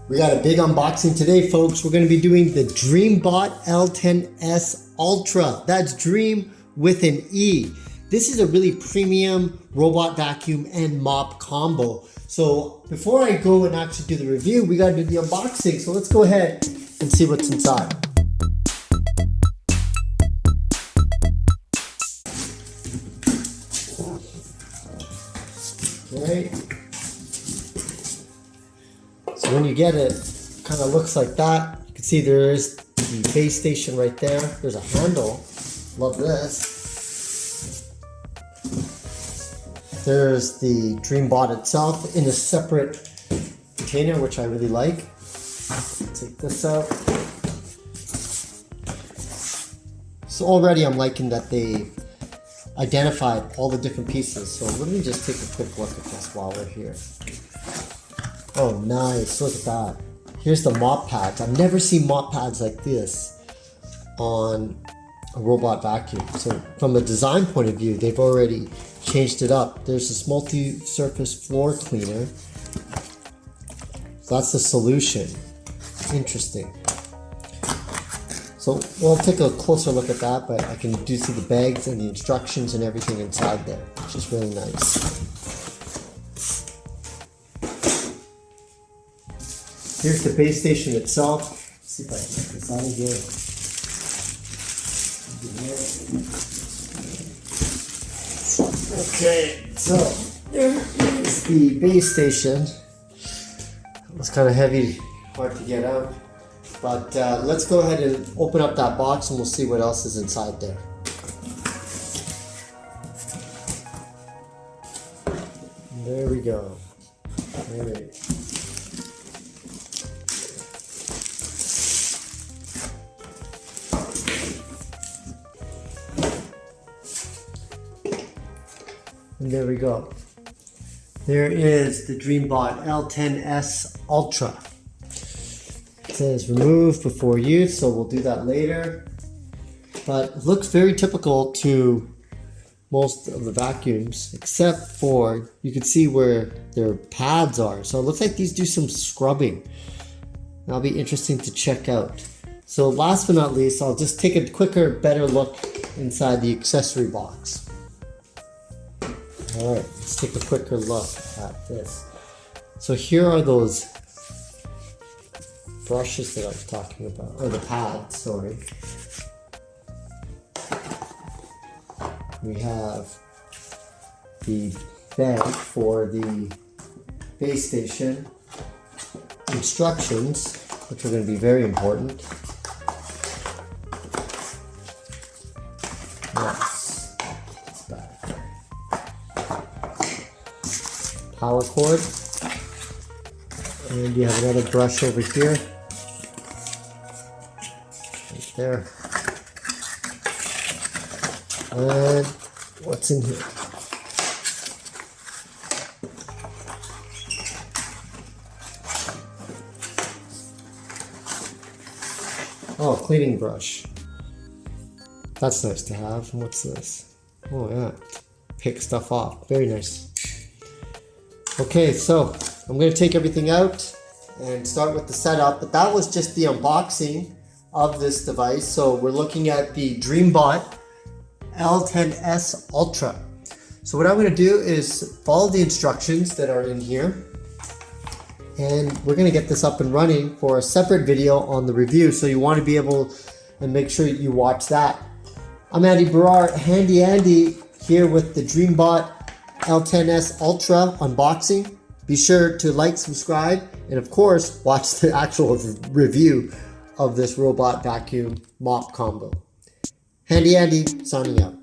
We got a big unboxing today, folks. We're going to be doing the DreameBot L10S Ultra. That's Dream with an E. This is a really premium robot vacuum and mop combo. So before I go and actually do the review, we got to do the unboxing. So let's go ahead and see what's inside. Okay. So when you get it, it kind of looks like that. You can see there is the base station right there. There's a handle. Love this. There's the DreameBot itself in a separate container, which I really like. Take this out. So already I'm liking that they identified all the different pieces. So let me just take a quick look at this while we're here. Oh, nice. Look at that. Here's the mop pads. I've never seen mop pads like this on a robot vacuum. So from a design point of view, they've already changed it up. There's this multi-surface floor cleaner. So that's the solution. Interesting. So we'll take a closer look at that, but I can do see the bags and the instructions and everything inside there, which is really nice. Here's the base station itself. Let's see if I can get this out of here. Okay, so there is the base station. It was kind of heavy, hard to get out. But let's go ahead and open up that box and we'll see what else is inside there. There we go. All right. And there we go. There is the DreameBot L10S Ultra. It says remove before use, so we'll do that later. But it looks very typical to most of the vacuums, except for you can see where their pads are. So it looks like these do some scrubbing. That'll be interesting to check out. So last but not least, I'll just take a quicker, better look inside the accessory box. All right, let's take a quicker look at this. So here are those brushes that I was talking about, or the pads, sorry. We have the bag for the base station, instructions, which are going to be very important. Yes, it's back. Power cord, and you have another brush over here. There. And what's in here? Oh, cleaning brush. That's nice to have. And what's this? Oh yeah, pick stuff off. Very nice. Okay, so I'm going to take everything out and start with the setup, but that was just the unboxing of this device. So we're looking at the DreameBot L10S Ultra. So what I'm going to do is follow the instructions that are in here, and we're going to get this up and running for a separate video on the review. So you want to be able and make sure you watch that. I'm Baryer, Handy Andy, here with the DreameBot L10S Ultra unboxing. Be sure to like, subscribe, and of course, watch the actual review of this robot vacuum mop combo. Handy Andy signing out.